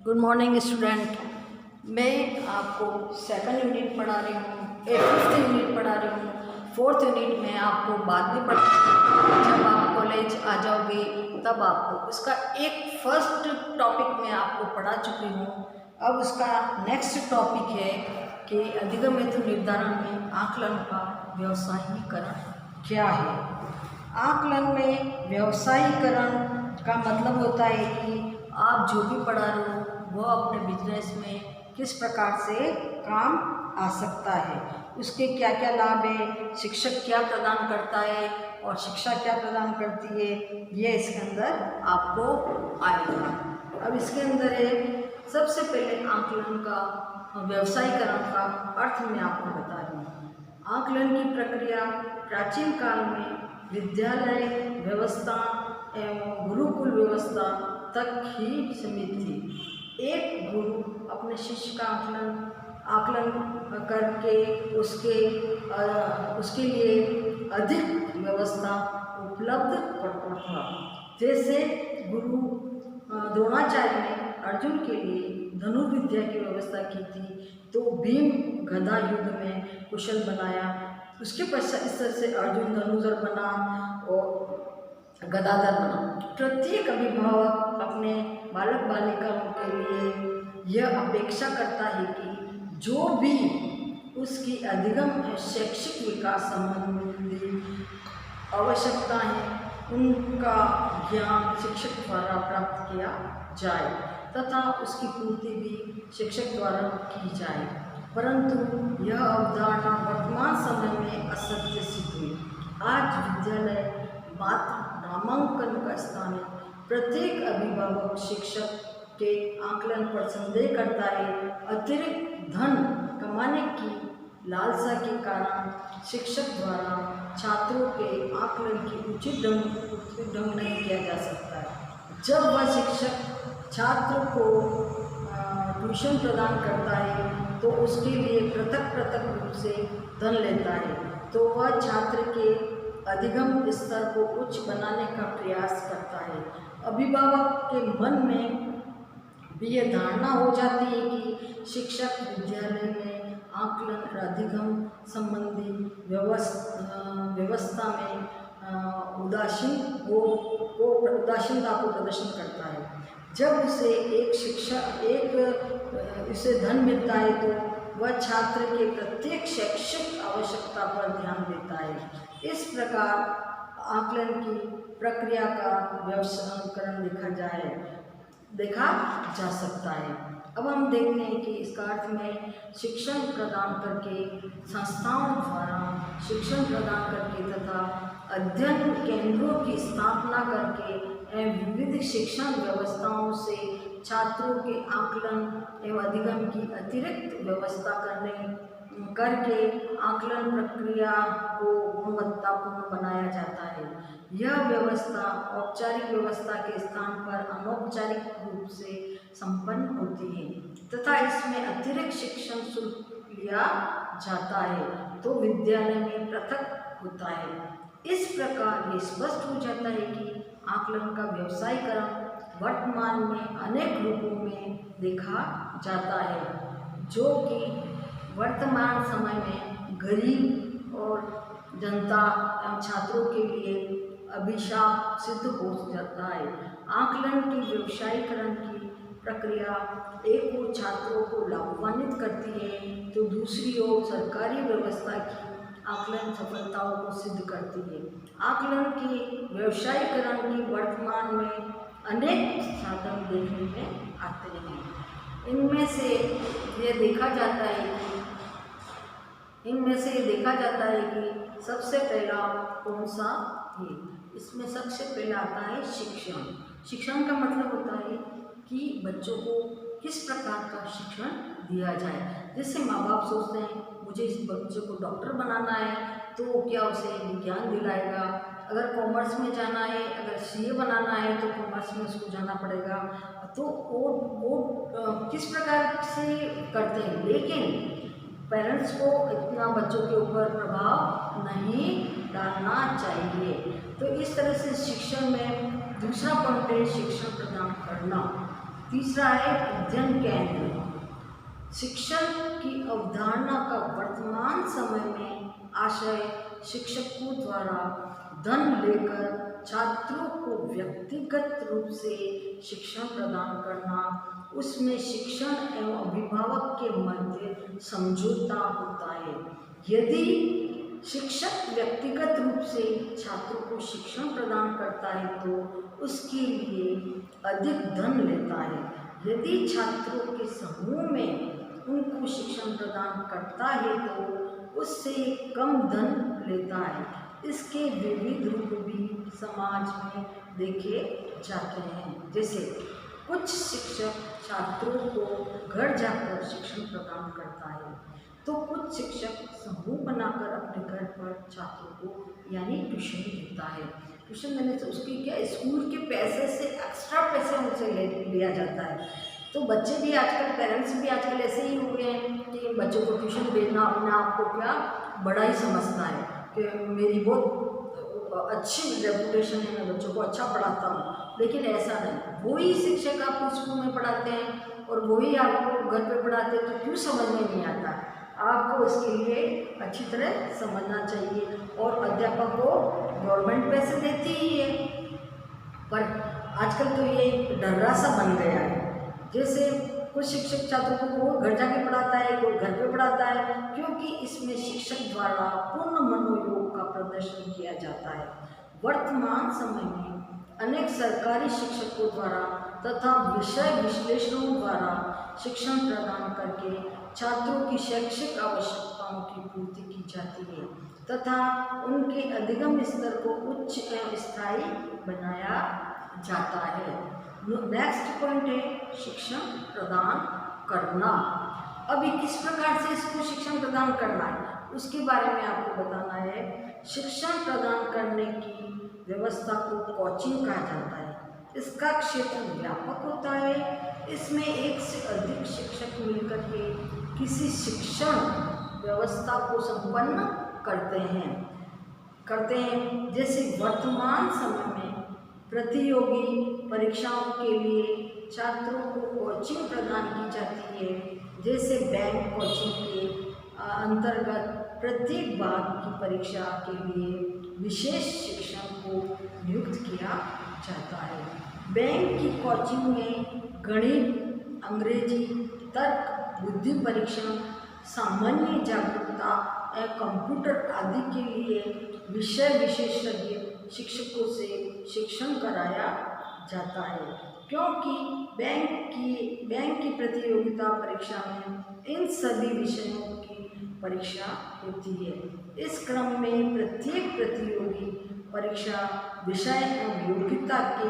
Good morning student. मैं आपको second unit पढ़ा रही हूँ, फिफ्थ यूनिट पढ़ा रही हूँ। फोर्थ यूनिट में आपको बाद में पढ़ा, जब आप कॉलेज आ जाओगे तब आपको इसका एक फर्स्ट टॉपिक मैं आपको पढ़ा चुकी हूँ। अब उसका नेक्स्ट टॉपिक है कि अधिगम हेतु निर्धारण में आकलन का व्यवसायीकरण क्या है। आकलन में व्यवसायीकरण का मतलब होता है कि आप जो भी पढ़ा रहे हो वो अपने बिजनेस में किस प्रकार से काम आ सकता है, उसके क्या क्या लाभ है, शिक्षक क्या प्रदान करता है और शिक्षा क्या प्रदान करती है, ये इसके अंदर आपको आएगा। अब इसके अंदर है सबसे पहले आकलन का व्यवसायीकरण का अर्थ मैं आपको बता रही हूँ। आकलन की प्रक्रिया प्राचीन काल में विद्यालय व्यवस्था एवं गुरुकुल व्यवस्था तक ही सीमित थी। एक गुरु अपने शिष्य का आकलन करके उसके लिए अधिक व्यवस्था उपलब्ध करता था। जैसे गुरु द्रोणाचार्य ने अर्जुन के लिए धनुर्विद्या की व्यवस्था की थी, तो भीम गदा युद्ध में कुशल बनाया। उसके पश्चात इस तरह से अर्जुन धनुर्धर बना और गदाधर बना। प्रत्येक अभिभावक अपने बालक बालिकाओं के लिए यह अपेक्षा करता है कि जो भी उसकी अधिगम शैक्षिक विकास संबंधी आवश्यकता है उनका ज्ञान शिक्षक द्वारा प्राप्त किया जाए तथा उसकी पूर्ति भी शिक्षक द्वारा की जाए। परंतु यह अवधारणा वर्तमान समय में असत्य सिद्ध हुई। आज विद्यालय मात्र नामांकन का स्थान है। प्रत्येक अभिभावक शिक्षक के आकलन पर संदेह करता है। अतिरिक्त धन कमाने की लालसा के कारण शिक्षक द्वारा छात्रों के आकलन की उचित ढंग नहीं किया जा सकता है। जब वह शिक्षक छात्र को ट्यूशन प्रदान करता है तो उसके लिए पृथक रूप से धन लेता है, तो वह छात्र के अधिगम स्तर को उच्च बनाने का प्रयास करता है। अभिभावक के मन में भी यह धारणा हो जाती है कि शिक्षक विद्यालय में आकलन और अधिगम संबंधी व्यवस्था में उदासीनता को प्रदर्शन करता है। जब उसे उसे धन मिलता है तो वह छात्र के प्रत्येक शैक्षिक आवश्यकता पर ध्यान देता है। इस प्रकार आकलन की प्रक्रिया का व्यवसायीकरण देखा जा सकता है। अब हम देखते हैं कि इसका अर्थ में शिक्षण प्रदान करके संस्थाओं द्वारा शिक्षण प्रदान करके तथा अध्ययन केंद्रों की स्थापना करके एवं विविध शिक्षण व्यवस्थाओं से छात्रों के आकलन एवं अधिगम की अतिरिक्त व्यवस्था करके आकलन प्रक्रिया को गुणवत्तापूर्ण बनाया जाता है। यह व्यवस्था औपचारिक व्यवस्था के स्थान पर अनौपचारिक रूप से संपन्न होती है तथा इसमें अतिरिक्त शिक्षण शुल्क लिया जाता है तो विद्यालय में पृथक होता है। इस प्रकार ये स्पष्ट हो जाता है कि आकलन का व्यवसायीकरण वर्तमान में अनेक रूपों में देखा जाता है, जो कि वर्तमान समय में गरीब और जनता एवं छात्रों के लिए अभिशाप सिद्ध हो जाता है। आकलन की व्यवसायीकरण की प्रक्रिया एक ओर छात्रों को लाभान्वित करती है तो दूसरी ओर सरकारी व्यवस्था की आकलन सफलताओं को सिद्ध करती है। आकलन की व्यवसायीकरण की वर्तमान में अनेक साधन देखने में आते हैं। इनमें से ये देखा जाता है कि सबसे पहला कौन सा है। इसमें सबसे पहला आता है शिक्षण। शिक्षण का मतलब होता है कि बच्चों को किस प्रकार का शिक्षण दिया जाए। जैसे माँ बाप सोचते हैं मुझे इस बच्चे को डॉक्टर बनाना है तो क्या उसे विज्ञान दिलाएगा, अगर कॉमर्स में जाना है, अगर सीए बनाना है तो कॉमर्स में उसको जाना पड़ेगा, तो वो किस प्रकार से करते हैं। लेकिन पेरेंट्स को इतना बच्चों के ऊपर प्रभाव नहीं डालना चाहिए। तो इस तरह से शिक्षण में दूसरा पॉइंट है शिक्षण प्रदान करना। तीसरा है अध्ययन केंद्र। शिक्षण की अवधारणा का वर्तमान समय में आशय शिक्षकों द्वारा धन लेकर छात्रों को व्यक्तिगत रूप से शिक्षण प्रदान करना, उसमें शिक्षण एवं अभिभावक के मध्य समझौता होता है। यदि शिक्षक व्यक्तिगत रूप से छात्रों को शिक्षण प्रदान करता है तो उसके लिए अधिक धन लेता है। यदि छात्रों के समूह में उनको शिक्षण प्रदान करता है तो उससे कम धन लेता है। इसके विविध रूप भी समाज में देखे जाते हैं। जैसे कुछ शिक्षक छात्रों को घर जाकर शिक्षण प्रदान करता है, तो कुछ शिक्षक समूह बनाकर अपने घर पर छात्रों को यानी ट्यूशन देता है। ट्यूशन देने से उसकी क्या स्कूल के पैसे से एक्स्ट्रा पैसे उनसे लिया जाता है। तो बच्चे भी आजकल, पेरेंट्स भी आजकल ऐसे ही हो गए हैं कि बच्चों को ट्यूशन भेजना अपने आप को क्या बड़ा ही समझता है कि मेरी बहुत अच्छी रेपुटेशन है, मैं बच्चों को अच्छा पढ़ाता हूँ। लेकिन ऐसा नहीं, वही शिक्षक आपको स्कूल में पढ़ाते हैं और वही आपको घर पे पढ़ाते हैं, तो क्यों समझ में नहीं आता? आपको इसके लिए अच्छी तरह समझना चाहिए। और अध्यापक को गवर्नमेंट पैसे देती ही है, पर आजकल तो ये डर्रा सा बन गया है। जैसे कुछ शिक्षक छात्रों को घर जाके पढ़ाता है, कोई घर पे पढ़ाता है, क्योंकि इसमें शिक्षक द्वारा पूर्ण मनोयोग का प्रदर्शन किया जाता है। वर्तमान समय में अनेक सरकारी शिक्षकों द्वारा तथा विषय विश्लेषणों द्वारा शिक्षण प्रदान करके छात्रों की शैक्षिक आवश्यकताओं की पूर्ति की जाती है तथा उनके अधिगम स्तर को उच्च एवं स्थायी बनाया जाता है। नेक्स्ट पॉइंट है शिक्षण प्रदान करना। अभी किस प्रकार से इसको शिक्षण प्रदान करना है उसके बारे में आपको बताना है। शिक्षण प्रदान करने की व्यवस्था को कोचिंग कहा जाता है। इसका क्षेत्र व्यापक होता है। इसमें एक से अधिक शिक्षक मिलकर के किसी शिक्षण व्यवस्था को संपन्न करते हैं। जैसे वर्तमान समय में प्रतियोगी परीक्षाओं के लिए छात्रों को कोचिंग प्रदान की जाती है। जैसे बैंक कोचिंग के अंतर्गत प्रत्येक भाग की परीक्षा के लिए विशेष शिक्षक को नियुक्त किया जाता है। बैंक की कोचिंग में गणित, अंग्रेजी, तर्क, बुद्धि परीक्षण, सामान्य जागरूकता एवं कंप्यूटर आदि के लिए विषय विशेषज्ञ शिक्षकों से शिक्षण कराया जाता है। क्योंकि बैंक की प्रतियोगिता परीक्षा में इन सभी विषयों की परीक्षा होती है। इस क्रम में प्रत्येक प्रतियोगी परीक्षा विषय एवं योग्यता के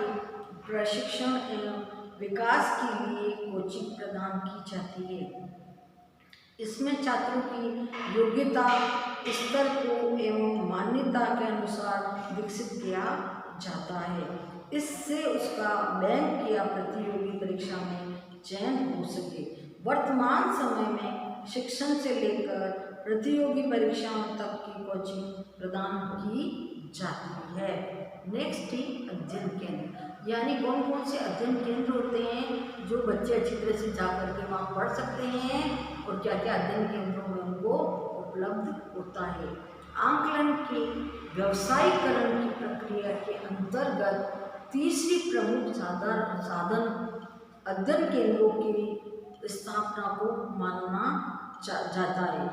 प्रशिक्षण एवं विकास के लिए कोचिंग प्रदान की जाती है। इसमें छात्रों की योग्यता स्तर को एवं मान्यता के अनुसार विकसित किया जाता है। इससे उसका बैंक या प्रतियोगी परीक्षा में चयन हो सके। वर्तमान समय में शिक्षण से लेकर प्रतियोगी परीक्षाओं तक की कोचिंग प्रदान की जाती है। नेक्स्ट है अध्ययन केंद्र, यानी कौन कौन से अध्ययन केंद्र होते हैं जो बच्चे अच्छी तरह से जा करके वहाँ पढ़ सकते हैं और क्या क्या अध्ययन केंद्रों में उनको उपलब्ध होता है। आंकलन के व्यवसायीकरण की प्रक्रिया के अंतर्गत तीसरी प्रमुख साधन अध्ययन केंद्रों की स्थापना को माना जाता है।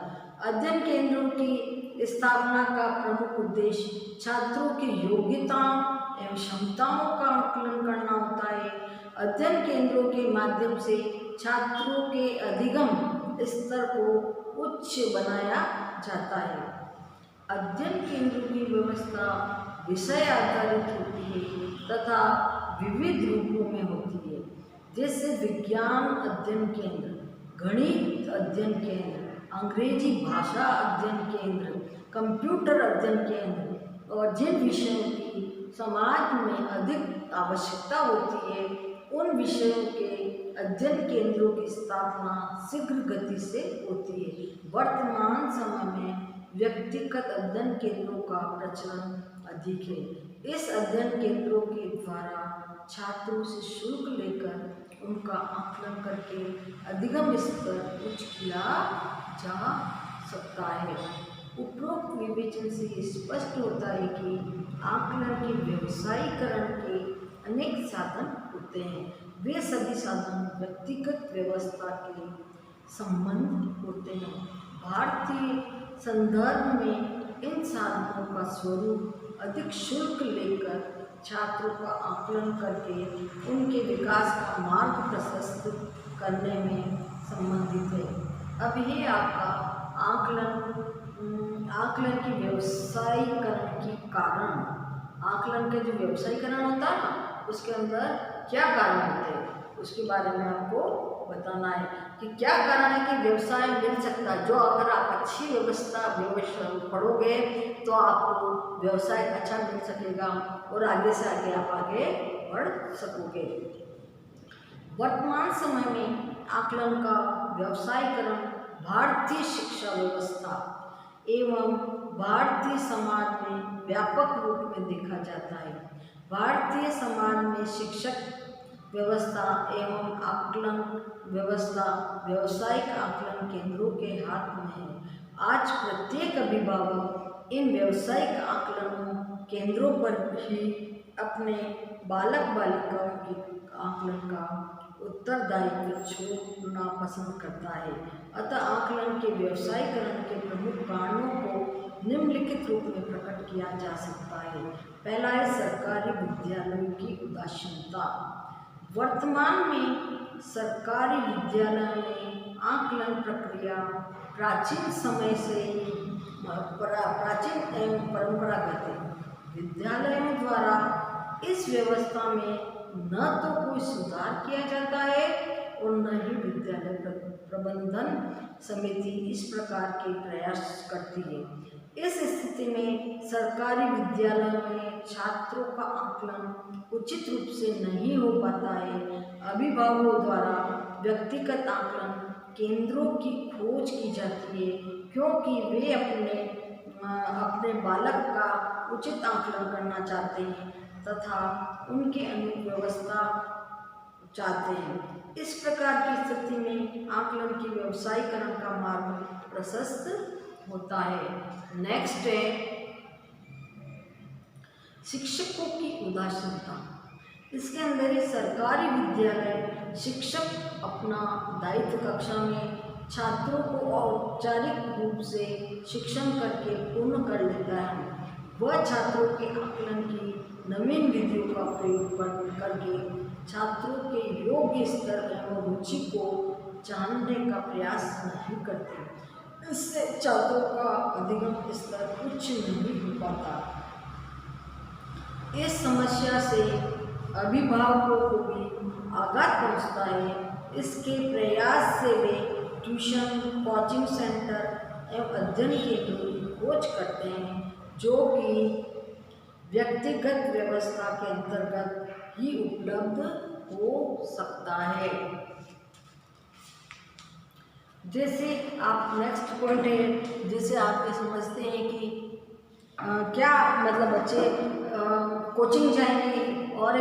अध्ययन केंद्रों की स्थापना का प्रमुख उद्देश्य छात्रों की योग्यताओं एवं क्षमताओं का आकलन करना होता है। अध्ययन केंद्रों के माध्यम से छात्रों के अधिगम स्तर को उच्च बनाया जाता है। अध्ययन केंद्रों की व्यवस्था विषय आधारित होती है तथा विविध रूपों में होती है। जैसे विज्ञान अध्ययन केंद्र, गणित अध्ययन केंद्र, अंग्रेजी भाषा अध्ययन केंद्र, कंप्यूटर अध्ययन केंद्र, और जिन विषयों की समाज में अधिक आवश्यकता होती है उन विषयों के अध्ययन केंद्रों की स्थापना शीघ्र गति से होती है। वर्तमान समय में व्यक्तिगत अध्ययन केंद्रों का प्रचलन अधिक है। इस अध्ययन केंद्रों के द्वारा छात्रों से शुल्क लेकर उनका आकलन करके अधिगम स्तर उच्च किया जा सकता है। उपरोक्त विवेचन से ये स्पष्ट होता है कि आकलन के व्यवसायीकरण के अनेक साधन होते हैं। वे सभी साधन व्यक्तिगत व्यवस्था के संबंध होते हैं। भारतीय संदर्भ में इन साधनों का स्वरूप अधिक शुल्क लेकर छात्रों का आकलन करके उनके विकास का मार्ग प्रशस्त करने में संबंधित है। अब ये आपका आकलन के व्यवसायीकरण के कारण, आकलन का जो व्यवसायीकरण होता है ना, उसके अंदर क्या कारण होते हैं उसके बारे में आपको बताना है कि क्या कारण है कि व्यवसाय मिल सकता है। जो अगर आप अच्छी व्यवस्था पढ़ोगे तो आपको व्यवसाय अच्छा मिल सकेगा और आगे से आगे आप आगे बढ़ सकोगे। वर्तमान समय में आकलन का व्यवसायीकरण भारतीय शिक्षा व्यवस्था एवं भारतीय समाज में व्यापक रूप में देखा जाता है। भारतीय समाज में शिक्षक व्यवस्था एवं आकलन व्यवस्था व्यावसायिक आकलन केंद्रों के हाथ में है। आज प्रत्येक अभिभावक इन व्यावसायिक आकलन केंद्रों पर ही अपने बालक बालिकाओं के आकलन का उत्तरदायित्व छोड़ना पसंद करता है। अतः आकलन के व्यवसायीकरण के प्रमुख कारणों को निम्नलिखित रूप में प्रकट किया जा सकता है। पहला है सरकारी विद्यालयों की उदासीनता। वर्तमान में सरकारी विद्यालयों में आकलन प्रक्रिया प्राचीन समय से प्राचीन एवं परंपरागत है। विद्यालयों द्वारा इस व्यवस्था में न तो कोई सुधार किया जाता है और न ही विद्यालय प्रबंधन समिति इस प्रकार के प्रयास करती है। इस स्थिति में सरकारी विद्यालयों में छात्रों का आकलन उचित रूप से नहीं हो पाता है। अभिभावकों द्वारा व्यक्तिगत आकलन केंद्रों की खोज की जाती है क्योंकि वे अपने बालक का उचित आकलन करना चाहते हैं तथा उनके अनुरूप व्यवस्था चाहते हैं। इस प्रकार की स्थिति में आकलन के व्यवसायीकरण का मार्ग प्रशस्त होता है। नेक्स्ट है शिक्षकों की उदासीनता। इसके अंदर ही सरकारी विद्यालय शिक्षक अपना दायित्व कक्षा में छात्रों को औपचारिक रूप से शिक्षण करके पूर्ण कर लेता है। वह छात्रों के आकलन की नवीन विधियों का प्रयोग करके छात्रों के योग्य स्तर एवं रुचि को जानने का प्रयास नहीं करते। इससे छात्रों का अधिगम स्तर उच्च नहीं हो पाता। इस समस्या से अभिभावकों को भी आघात पहुंचता है। इसके प्रयास से वे ट्यूशन, कोचिंग सेंटर एवं अध्ययन केंद्रों की खोज करते हैं जो कि व्यक्तिगत व्यवस्था के अंतर्गत ही उपलब्ध हो सकता है। जैसे आप नेक्स्ट पॉइंट है, जैसे आप ये समझते हैं कि क्या मतलब बच्चे कोचिंग जाएंगे और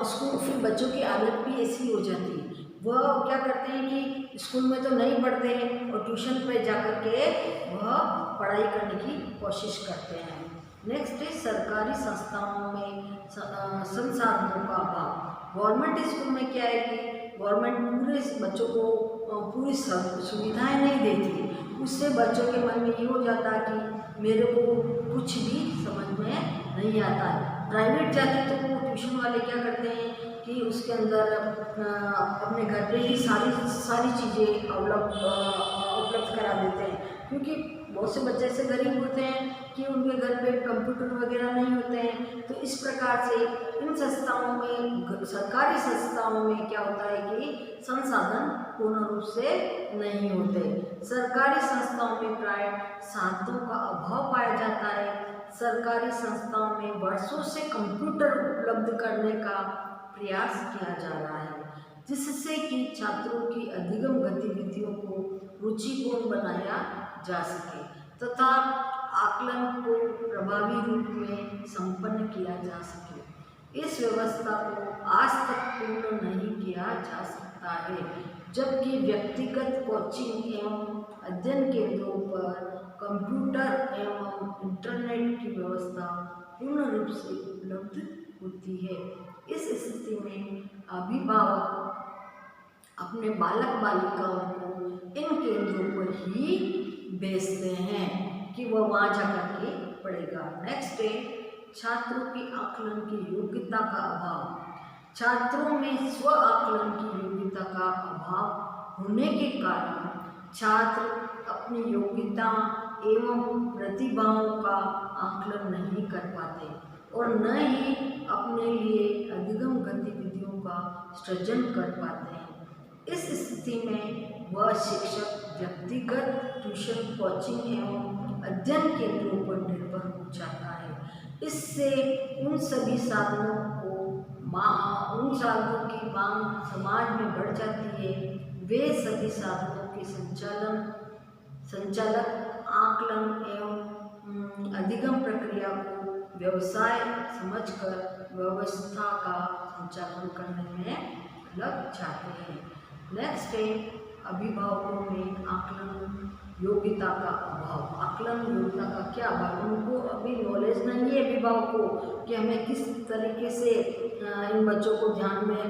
स्कूल, फिर बच्चों की आदत भी ऐसी हो जाती है। वह क्या करते हैं कि स्कूल में तो नहीं पढ़ते हैं और ट्यूशन पे जाकर के वह पढ़ाई करने की कोशिश करते हैं। नेक्स्ट है सरकारी संस्थाओं में संसाधनों का अभाव। गवर्नमेंट स्कूल में क्या है कि गवर्नमेंट पूरे बच्चों को पूरी सुविधाएं नहीं देती। उससे बच्चों के मन में ये हो जाता है कि मेरे को कुछ भी समझ में नहीं आता है। प्राइवेट जाते तो वो ट्यूशन वाले क्या करते हैं कि उसके अंदर अपने घर पे ही सारी चीज़ें उपलब्ध करा देते हैं, क्योंकि बहुत से बच्चे ऐसे गरीब होते हैं कि उनके घर पे कंप्यूटर वगैरह नहीं होते हैं। तो इस प्रकार से इन संस्थाओं में, सरकारी संस्थाओं में क्या होता है कि संसाधन पूर्ण रूप से नहीं होते। सरकारी संस्थाओं में प्राय साधनों का अभाव पाया जाता है। सरकारी संस्थाओं में वर्षों से कंप्यूटर उपलब्ध करने का प्रयास किया जा रहा है जिससे कि छात्रों की अधिगम गतिविधियों को रुचिपूर्ण बनाया जा सके तथा आकलन को प्रभावी रूप में संपन्न किया जा सके। इस व्यवस्था को आज तक पूर्ण नहीं किया जा सकता। सकता है, जबकि व्यक्तिगत कोचिंग एवं अध्ययन केंद्रों पर कंप्यूटर एवं इंटरनेट की व्यवस्था पूर्ण रूप से उपलब्ध होती है। इस स्थिति में अभिभावक अपने बालक बालिकाओं को इन केंद्रों पर ही भेजते हैं कि वह वहाँ जाकर के पढ़ेगा। नेक्स्ट है छात्रों की आकलन की योग्यता का अभाव। छात्रों में स्व आकलन की योग्यता का अभाव होने के कारण छात्र अपनी योग्यता एवं प्रतिभाओं का आकलन नहीं कर पाते और न ही अपने लिए अधिगम गतिविधियों का सृजन कर पाते हैं। इस स्थिति में वह शिक्षक व्यक्तिगत ट्यूशन, कोचिंग एवं अध्ययन केंद्रों पर निर्भर हो जाता है। इससे उन सभी साधनों की मांग समाज में बढ़ जाती है। वे सभी साधनों के संचालक आकलन एवं अधिगम प्रक्रिया को व्यवसाय समझकर व्यवस्था का संचालन करने में लग जाते हैं। नेक्स्ट है अभिभावकों में आकलन योग्यता का अभाव। आकलन योग्यता का क्या अभाव? उनको अभी नॉलेज नहीं है अभिभावकों को कि हमें किस तरीके से इन बच्चों को ध्यान में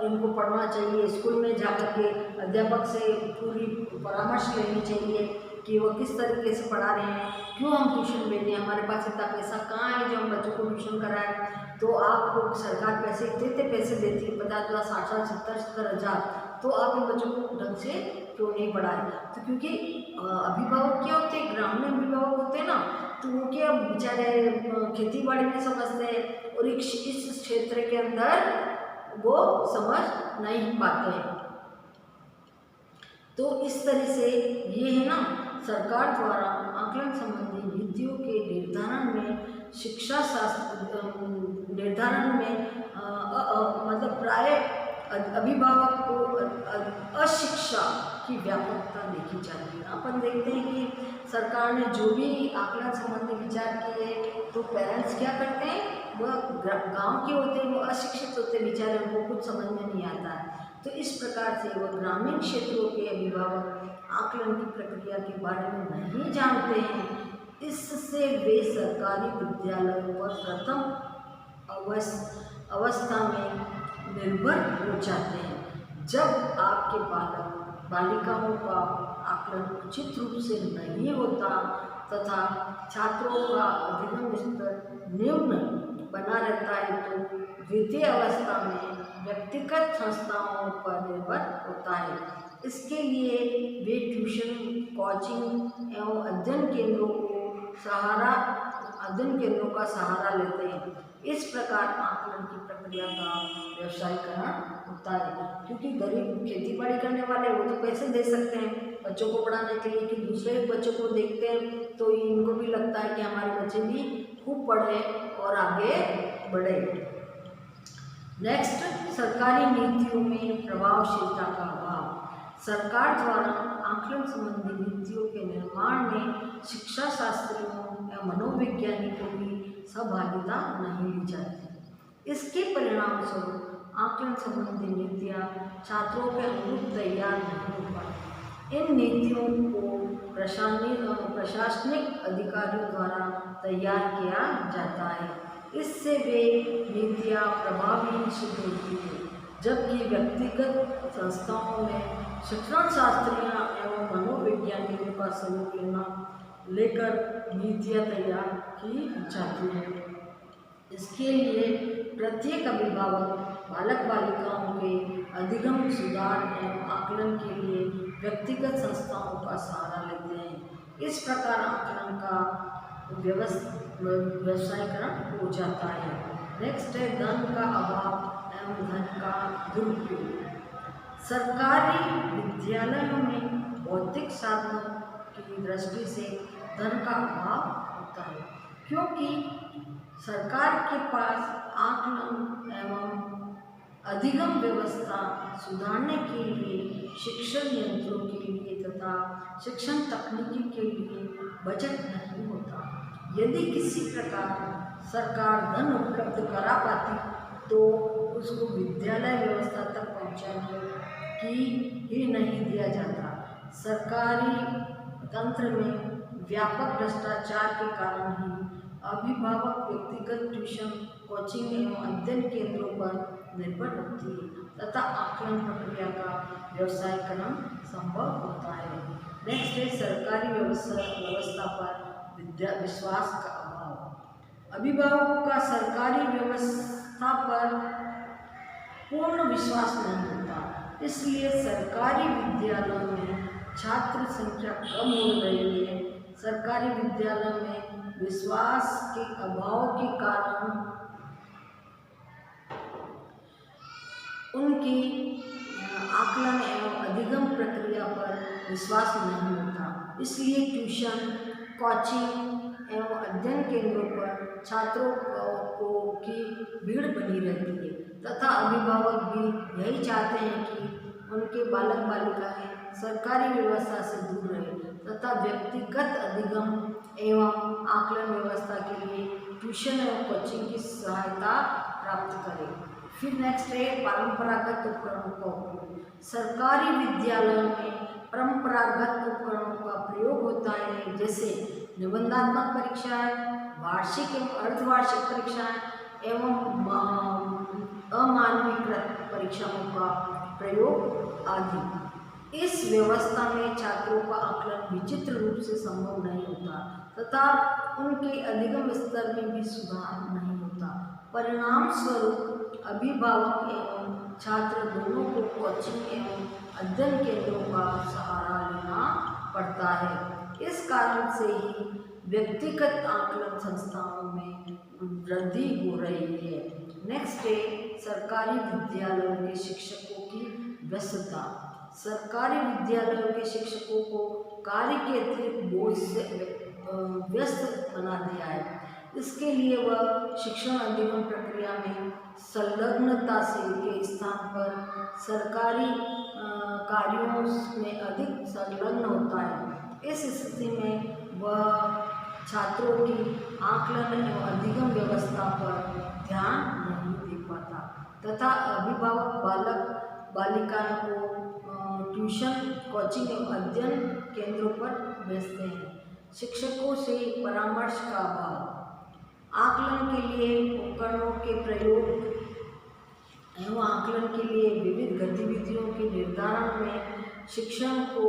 इनको पढ़ना चाहिए। स्कूल में जाकर के अध्यापक से पूरी परामर्श लेनी चाहिए कि वो किस तरीके से पढ़ा रहे हैं, क्यों हम ट्यूशन भेजें, हमारे पास इतना पैसा कहाँ है जो हम बच्चों को ट्यूशन कराएं। तो आपको सरकार पैसे इतने पैसे देती है, 50,000, 60,000, 70,000, तो आप इन बच्चों को ढंग से क्यों नहीं पढ़ाएं? तो क्योंकि अभिभावक क्या होते हैं, ग्रामीण अभिभावक होते हैं ना, तो वो क्या बेचारे खेती बाड़ी में समझते हैं और इस क्षेत्र के अंदर वो समझ नहीं पाते हैं। तो इस तरह से ये है ना, सरकार द्वारा आकलन संबंधी नीतियों के निर्धारण में शिक्षा शास्त्र निर्धारण में मतलब प्राय अभिभावक को अशिक्षा की व्यापकता देखी जाती है। अपन देखते हैं कि सरकार ने जो भी आकलन संबंधी विचार किए तो पेरेंट्स क्या करते हैं, वह गांव के होते हैं, वो अशिक्षित होते हैं बेचारे, उनको कुछ समझ में नहीं आता है। तो इस प्रकार से वह ग्रामीण क्षेत्रों के अभिभावक आकलन की प्रक्रिया के बारे में नहीं जानते हैं। इससे वे सरकारी विद्यालयों पर प्रथम अवस्था में निर्भर हो जाते हैं। जब आपके बालक बालिकाओं का आकलन उचित रूप से नहीं होता तथा छात्रों का अधिगम स्तर निम्न बना रहता है तो द्वितीय अवस्था में व्यक्तिगत संस्थाओं पर निर्भर होता है। इसके लिए वे ट्यूशन, कोचिंग एवं अध्ययन केंद्रों का सहारा लेते हैं। इस प्रकार आकलन की प्रक्रिया का व्यवसायीकरण होता है, क्योंकि गरीब खेती बाड़ी करने वाले वो तो पैसे दे सकते हैं बच्चों को पढ़ाने के लिए, कि दूसरे बच्चों को देखते हैं तो इनको भी लगता है कि हमारे बच्चे भी खूब पढ़े और आगे बढ़े। नेक्स्ट, सरकारी नीतियों में प्रभावशीलता का अभाव। सरकार द्वारा आकलन संबंधी नीतियों के निर्माण में शिक्षा शास्त्रियों या मनोवैज्ञानिकों की सहभागिता नहीं ली जाती। इसके परिणाम स्वरूप आकलन संबंधी नीतियाँ छात्रों के अनुरूप तैयार नहीं हो पाती। इन नीतियों को प्रशासनिक अधिकारियों द्वारा तैयार किया जाता है। इससे वे नीतियाँ प्रभावहीन सिद्ध होती हैं, जबकि व्यक्तिगत संस्थाओं में शिक्षण शास्त्रियों एवं मनोवैज्ञानिकों का सहयोग लेकर नीतियाँ तैयार की जाती हैं। इसके लिए प्रत्येक अभिभावक बालक बालिकाओं के अधिगम, सुधार एवं आकलन के लिए व्यक्तिगत संस्थाओं का सहारा लेते हैं। इस प्रकार आकलन का व्यवसायीकरण हो जाता है। नेक्स्ट है धन का अभाव एवं धन का दुरुपयोग। सरकारी विद्यालयों में भौतिक साधनों की दृष्टि से धन का अभाव होता है, क्योंकि सरकार के पास आकलन एवं अधिगम व्यवस्था सुधारने के लिए, शिक्षण यंत्रों के लिए तथा शिक्षण तकनीकी के लिए बजट नहीं होता। यदि किसी प्रकार सरकार धन उपलब्ध करा पाती तो उसको विद्यालय व्यवस्था तक पहुंचाने की ही नहीं दिया जाता। सरकारी तंत्र में व्यापक भ्रष्टाचार के कारण ही अभिभावक व्यक्तिगत ट्यूशन, कोचिंग एवं अध्ययन केंद्रों पर निर्भर होती है तथा आकलन प्रक्रिया का व्यवसायीकरण संभव होता है। नेक्स्ट है सरकारी व्यवस्था पर विश्वास का अभाव। अभिभावकों का सरकारी व्यवस्था पर पूर्ण विश्वास नहीं होता, इसलिए सरकारी विद्यालयों में छात्र संख्या कम हो रही है। सरकारी विद्यालयों में विश्वास के अभाव के कारण उनकी आकलन एवं अधिगम प्रक्रिया पर विश्वास नहीं होता, इसलिए ट्यूशन, कोचिंग एवं अध्ययन केंद्रों पर छात्रों की भीड़ बनी रहती है तथा अभिभावक भी यही चाहते हैं कि उनके बालक बालिकाएं सरकारी व्यवस्था से दूर रहे तथा व्यक्तिगत अधिगम एवं आकलन व्यवस्था के लिए ट्यूशन एवं कोचिंग की सहायता प्राप्त करें। फिर नेक्स्ट है परंपरागत उपकरणों का उपयोग। सरकारी विद्यालयों में परंपरागत उपकरणों का प्रयोग होता है, जैसे निबंधात्मक परीक्षाएं, वार्षिक एवं अर्धवार्षिक परीक्षाएं एवं अमानवीकृत परीक्षाओं का प्रयोग आदि। इस व्यवस्था में छात्रों का आकलन विचित्र रूप से संभव नहीं होता तथा उनके अधिगम स्तर में भी सुधार नहीं होता। परिणाम स्वरूप अभिभावक एवं छात्र दोनों को कोचिंग एवं अध्ययन केंद्रों का सहारा लेना पड़ता है। इस कारण से ही व्यक्तिगत आकलन संस्थाओं में वृद्धि हो रही है। नेक्स्ट है सरकारी विद्यालयों के शिक्षकों की व्यस्तता। सरकारी विद्यालयों के शिक्षकों को कार्य के अतिरिक्त बोझ से व्यस्त बना दिया है। इसके लिए वह शिक्षण अधिगम प्रक्रिया में संलग्नता से के स्थान पर सरकारी कार्यों में अधिक संलग्न होता है। इस स्थिति में वह छात्रों की आकलन एवं अधिगम व्यवस्था पर ध्यान नहीं दे पाता तथा अभिभावक बालक बालिकाओं को ट्यूशन, कोचिंग एवं अध्ययन केंद्रों पर भेजते हैं। शिक्षकों से परामर्श का अभाव। आकलन के लिए उपकरणों के प्रयोग एवं आकलन के लिए विविध गतिविधियों के निर्धारण में शिक्षण को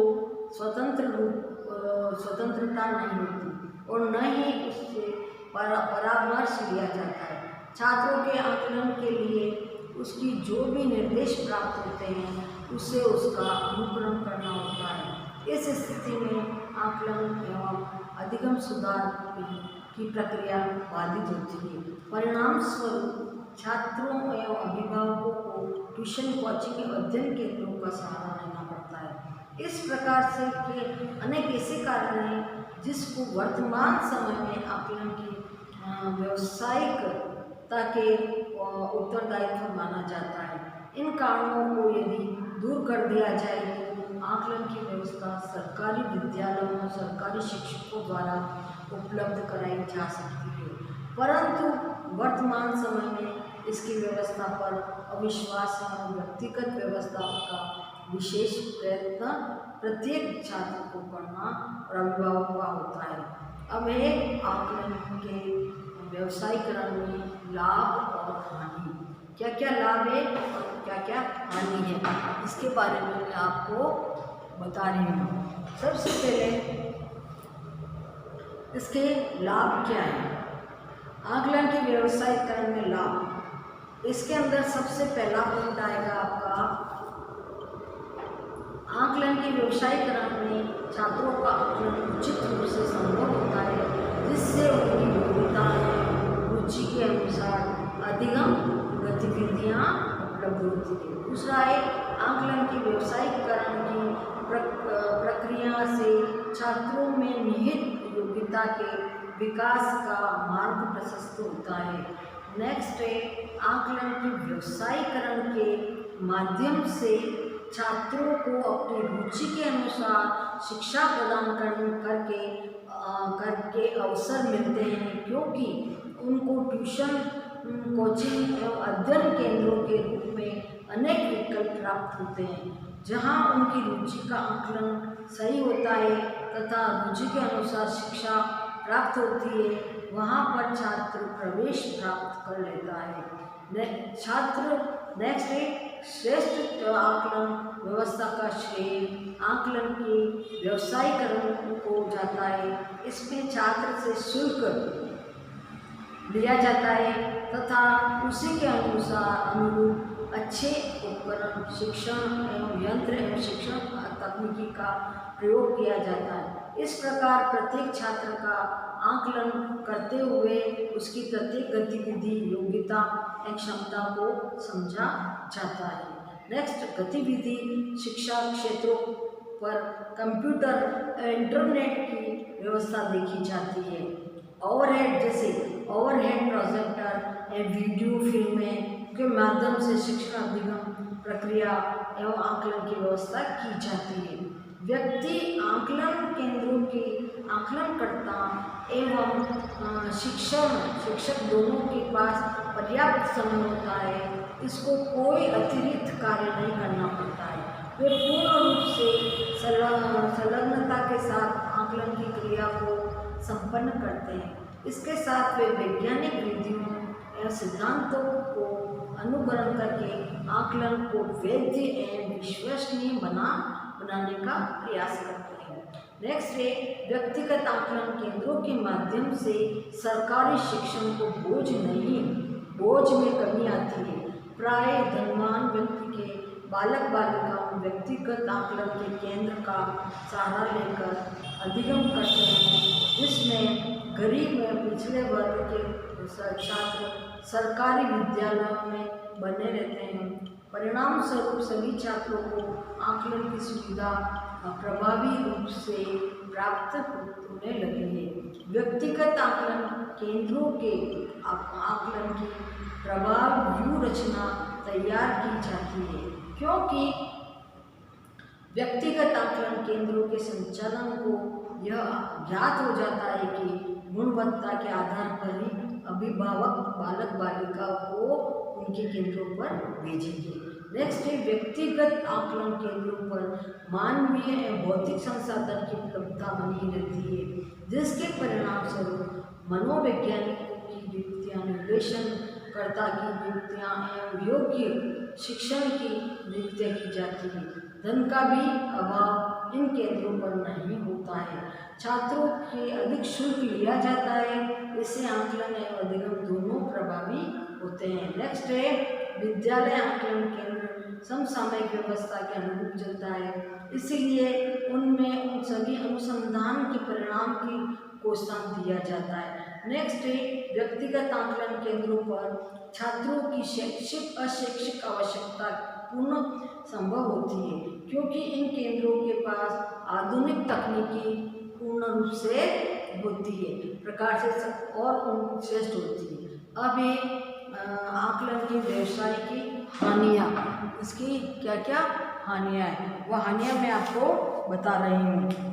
स्वतंत्रता नहीं होती और न ही उससे परामर्श लिया जाता है। छात्रों के आकलन के लिए उसकी जो भी निर्देश प्राप्त होते हैं उससे उसका अनुकरण करना होता है। इस स्थिति में आकलन एवं अधिगम सुधार की प्रक्रिया बाधित होती है। परिणाम स्वरूप छात्रों एवं अभिभावकों को ट्यूशन, कोचिंग एवं अध्ययन केंद्रों का सहारा लेना पड़ता है। इस प्रकार से के अनेक ऐसे कारण हैं जिसको वर्तमान समय में आकलन की व्यावसायिकता के उत्तरदायित्व माना जाता है। इन कारणों को यदि दूर कर दिया जाए तो आकलन की व्यवस्था सरकारी विद्यालयों में सरकारी शिक्षकों द्वारा उपलब्ध कराई जा सकती है, परंतु वर्तमान समय में इसकी व्यवस्था पर अविश्वास और व्यक्तिगत व्यवस्था का विशेष प्रयत्न प्रत्येक छात्र को करना और अभिभावक का होता है। अब है आकलन के व्यवसायीकरण में लाभ और हानि। क्या क्या लाभ है और क्या क्या हानि है, इसके बारे में मैं आपको बता रही हूँ। सबसे पहले इसके लाभ क्या है। आकलन के व्यवसायीकरण में लाभ, इसके अंदर सबसे पहला पॉइंट आएगा आपका आकलन के व्यवसायीकरण में छात्रों का आकलन उचित रूप से संभव होता है, जिससे उनकी योग्यता रुचि के अनुसार अधिगम गतिविधियाँ उपलब्ध होती है। दूसरा है आकलन के व्यवसायीकरण की प्रक्रिया से छात्रों में निहित योग्यता के विकास का मार्ग प्रशस्त होता है। नेक्स्ट है आकलन के व्यवसायीकरण के माध्यम से छात्रों को अपनी रुचि के अनुसार शिक्षा प्रदान करके अवसर मिलते हैं, क्योंकि उनको ट्यूशन, कोचिंग एवं अध्ययन केंद्रों के रूप में अनेक विकल्प प्राप्त होते हैं। जहाँ उनकी रुचि का आकलन सही होता है तथा रुचि के अनुसार शिक्षा प्राप्त होती है, वहाँ पर छात्र प्रवेश प्राप्त कर लेता है। छात्र नेक्स्ट है श्रेष्ठ आकलन व्यवस्था का श्रेय आकलन के व्यवसायीकरण को जाता है। इसमें छात्र से शुल्क लिया जाता है तथा उसी के अनुरूप अच्छे उपकरण शिक्षण एवं यंत्र एवं शिक्षण तकनीकी का प्रयोग किया जाता है। इस प्रकार प्रत्येक छात्र का आकलन करते हुए उसकी प्रत्येक गतिविधि योग्यता एवं क्षमता को समझा जाता है। नेक्स्ट गतिविधि शिक्षा क्षेत्रों पर कंप्यूटर इंटरनेट की व्यवस्था देखी जाती है। ओवरहेड जैसे ओवरहेड प्रोजेक्टर एवं वीडियो फिल्में के माध्यम से शिक्षण अधिगम प्रक्रिया एवं आकलन की व्यवस्था की जाती है। व्यक्ति आकलन केंद्रों के आकलनकर्ता एवं शिक्षक दोनों के पास पर्याप्त समय होता है। इसको कोई अतिरिक्त कार्य नहीं करना पड़ता है। वे पूर्ण रूप से संलग्नता के साथ आकलन की क्रिया को संपन्न करते हैं। इसके साथ वे वैज्ञानिक विधियों एवं सिद्धांतों को अनुकरण करके आकलन को वैध एवं विश्वसनीय बनाने का प्रयास करते हैं। नेक्स्ट है व्यक्तिगत आकलन केंद्रों के माध्यम से सरकारी शिक्षण को बोझ में कमी आती है। प्राय धनवान व्यक्ति के बालक बालिकाओं व्यक्तिगत आकलन के केंद्र का सहारा लेकर अधिगम करते हैं, जिसमें गरीब व पिछड़े वर्ग के छात्र सरकारी विद्यालयों में बने रहते हैं। परिणाम स्वरूप सभी छात्रों को आकलन की सुविधा प्रभावी रूप से प्राप्त होने लगी है। व्यक्तिगत आकलन केंद्रों के आकलन की प्रभाव व्यू रचना तैयार की जाती है, क्योंकि व्यक्तिगत आकलन केंद्रों के संचालन को यह ज्ञात हो जाता है कि गुणवत्ता के आधार पर ही अभिभावक बालक बालिका को उनके केंद्रों पर भेजेंगे। नेक्स्ट है व्यक्तिगत आकलन केंद्रों पर मानवीय एवं भौतिक संसाधन की उपलब्धता बनी रहती है, जिसके परिणाम स्वरूप मनोवैज्ञानिकों की नियुक्तियां निर्देशनकर्ता की नियुक्तियां एवं योग्य शिक्षण की नियुक्तियां की जाती है। धन का भी अभाव इन केंद्रों पर नहीं होता है। छात्रों के अधिक शुल्क लिया जाता है, इससे आकलन एवं अधिगम दोनों प्रभावी होते हैं। नेक्स्ट है विद्यालय आकलन केंद्र समसामयिक व्यवस्था के अनुरूप चलता है, इसीलिए उनमें उन सभी अनुसंधान के परिणाम को स्थान दिया जाता है। नेक्स्ट है व्यक्तिगत आकलन केंद्रों पर छात्रों की शैक्षिक अशैक्षिक आवश्यकता पूर्ण संभव होती है, क्योंकि इन केंद्रों के पास आधुनिक तकनीकी पूर्ण रूप से होती है प्रकार से और श्रेष्ठ होती है। अब ये आकलन की व्यवसाय की हानियाँ, इसकी क्या क्या हानियाँ हैं वह हानियाँ मैं आपको बता रही हूँ।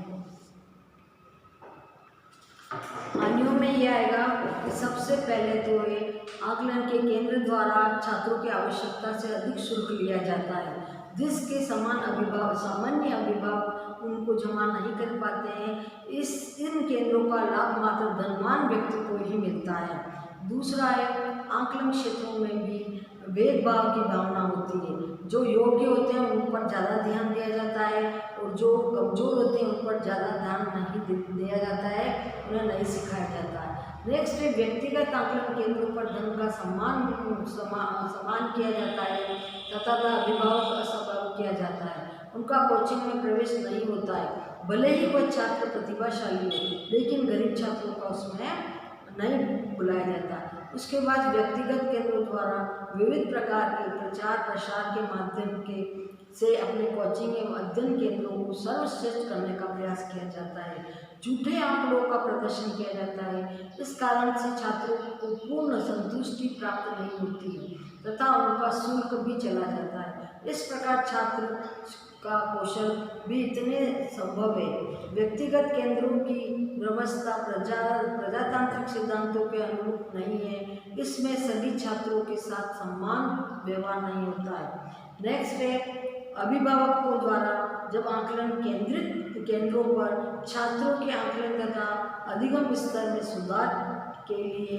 हानियों में यह आएगा कि सबसे पहले तो है आकलन के केंद्र द्वारा छात्रों की आवश्यकता से अधिक शुल्क लिया जाता है, जिसके सामान्य अभिभावक उनको जमा नहीं कर पाते हैं। इन केंद्रों का लाभ मात्र धनवान व्यक्ति को ही मिलता है। दूसरा है आकलन क्षेत्रों में भी भेदभाव की भावना होती है। जो योग्य होते हैं उन पर ज़्यादा ध्यान दिया जाता है और जो कमज़ोर होते हैं उन पर ज़्यादा ध्यान नहीं दिया जाता है, उन्हें नहीं सिखाया जाता है। नेक्स्ट है व्यक्तिगत आकलन केंद्रों पर धन का सम्मान किया जाता है तथा अभिभावक का असम्मान किया जाता है। उनका कोचिंग में प्रवेश नहीं होता है, भले ही वह छात्र प्रतिभाशाली हो, लेकिन गरीब छात्रों का उसमें नहीं बुलाया जाता। उसके बाद व्यक्तिगत केंद्रों द्वारा विविध प्रकार के प्रचार प्रसार के माध्यम से अपने कोचिंग एवं अध्ययन केंद्रों को सर्वश्रेष्ठ करने का प्रयास किया जाता है। झूठे आंकड़ों का प्रदर्शन किया जाता है। इस कारण से छात्रों को पूर्ण संतुष्टि प्राप्त नहीं होती है तथा उनका शुल्क भी चला जाता है। इस प्रकार छात्र का कौशल भी इतने संभव है। व्यक्तिगत केंद्रों की व्यवस्था प्रजातांत्रिक सिद्धांतों के अनुरूप नहीं है। इसमें सभी छात्रों के साथ समान व्यवहार नहीं होता है। नेक्स्ट है अभिभावकों द्वारा जब आकलन केंद्रों पर छात्रों के आकलन तथा अधिगम स्तर में सुधार के लिए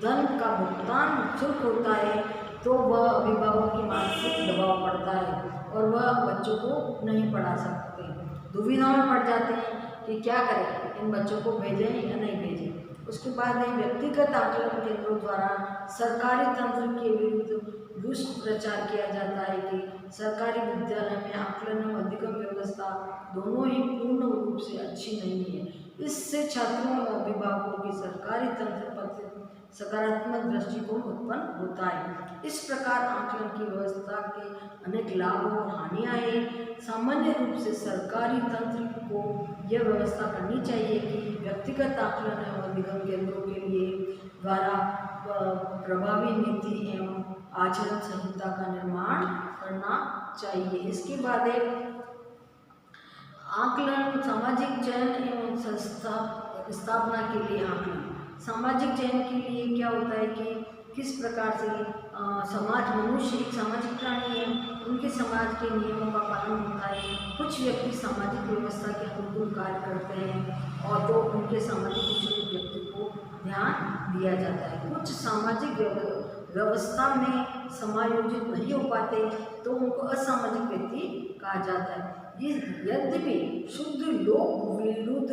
धन का भुगतान शुल्क होता है, तो वह अभिभावक की मानसिक दबाव पड़ता है और वह बच्चों को नहीं पढ़ा सकते, दुविधा में पड़ जाते हैं कि क्या करें, इन बच्चों को भेजें या नहीं भेजें। उसके बाद व्यक्तिगत आकलन केंद्रों द्वारा सरकारी तंत्र के विरुद्ध दुष्प्रचार किया जाता है कि सरकारी विद्यालय में आकलन और अधिगम व्यवस्था दोनों ही पूर्ण रूप से अच्छी नहीं है। इससे छात्रों और अभिभावकों की सरकारी तंत्र पर सकारात्मक दृष्टिकोण उत्पन्न होता है। इस प्रकार आकलन की व्यवस्था के अनेक लाभ और हानियां हैं। सामान्य रूप से सरकारी तंत्र को यह व्यवस्था करनी चाहिए कि व्यक्तिगत आकलन एवं अधिगम केंद्रों के लिए द्वारा प्रभावी नीति एवं आचरण संहिता का निर्माण करना चाहिए। इसके बाद आकलन सामाजिक चयन एवं स्थापना के लिए आकलन। सामाजिक चयन के लिए क्या होता है कि किस प्रकार से मनुष्य एक सामाजिक प्राणी है, उनके समाज के नियमों का पालन होता है। कुछ व्यक्ति सामाजिक व्यवस्था के अनुकूल कार्य करते हैं और तो उनके सामाजिक कुशल व्यक्ति को ध्यान दिया जाता है। कुछ सामाजिक व्यवस्था में समायोजित नहीं हो पाते तो उनको असामाजिक व्यक्ति कहा जाता है। यद्यपि शुद्ध लोक विरुद्ध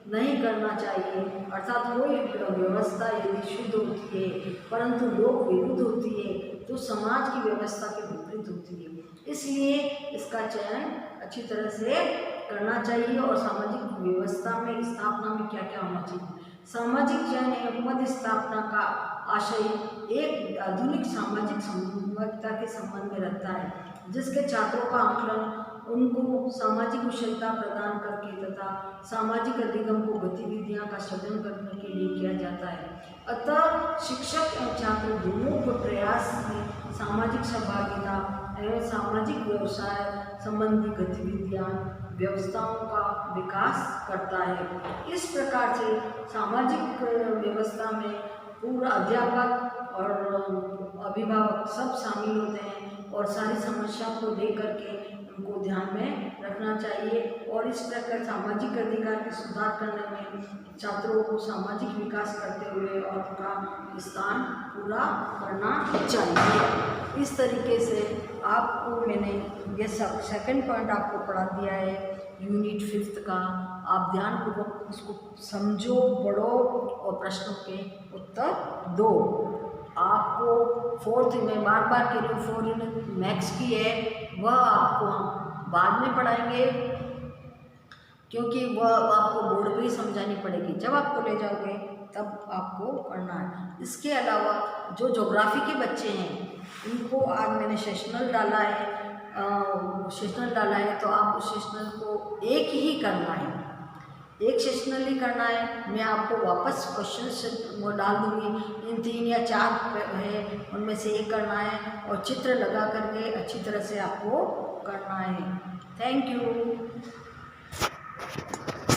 नहीं करना चाहिए, अर्थात कोई व्यवस्था यदि शुद्ध होती है परंतु लोक विरुद्ध होती है तो समाज की व्यवस्था के विपरीत होती है। इसलिए इसका चयन अच्छी तरह से करना चाहिए और सामाजिक व्यवस्था में स्थापना में क्या क्या होना चाहिए। सामाजिक चयन एवं पद स्थापना का आशय एक आधुनिक सामाजिक समन्वयता के संबंध में रहता है, जिसके छात्रों का आकलन उनको सामाजिक कुशलता प्रदान करके तथा सामाजिक अधिगम को गतिविधियां का सृजन करने के लिए किया जाता है। अतः शिक्षक एवं छात्र दोनों को प्रयास में सामाजिक सहभागिता एवं सामाजिक व्यवसाय संबंधी गतिविधियां व्यवस्थाओं का विकास करता है। इस प्रकार से सामाजिक व्यवस्था में पूरा अध्यापक और अभिभावक सब शामिल होते हैं और सारी समस्याओं को देख करके उनको ध्यान में रखना चाहिए और इस प्रकार सामाजिक अधिकार के सुधार करने में छात्रों को सामाजिक विकास करते हुए और उनका स्थान पूरा करना चाहिए। इस तरीके से आपको मैंने ये सेकंड पॉइंट आपको पढ़ा दिया है यूनिट 5 का। आप ध्यानपूर्वक इसको समझो, पढ़ो और प्रश्नों के उत्तर दो। आपको 4th में बार बार के लिए 4 यूनिट मैथ्स की है, वह आपको हम बाद में पढ़ाएंगे क्योंकि वह आपको बोर्ड पे ही समझानी पड़ेगी। जब आप कॉलेज जाओगे तब आपको पढ़ना है। इसके अलावा जो ज्योग्राफी के बच्चे हैं उनको आज मैंने सेशनल डाला है तो आप उस सेशनल को एक ही करना है, एक सेशनल ही करना है। मैं आपको वापस क्वेश्चन वो डाल दूँगी, इन 3 या 4 है उनमें से एक करना है और चित्र लगा करके अच्छी तरह से आपको करना है। Thank you.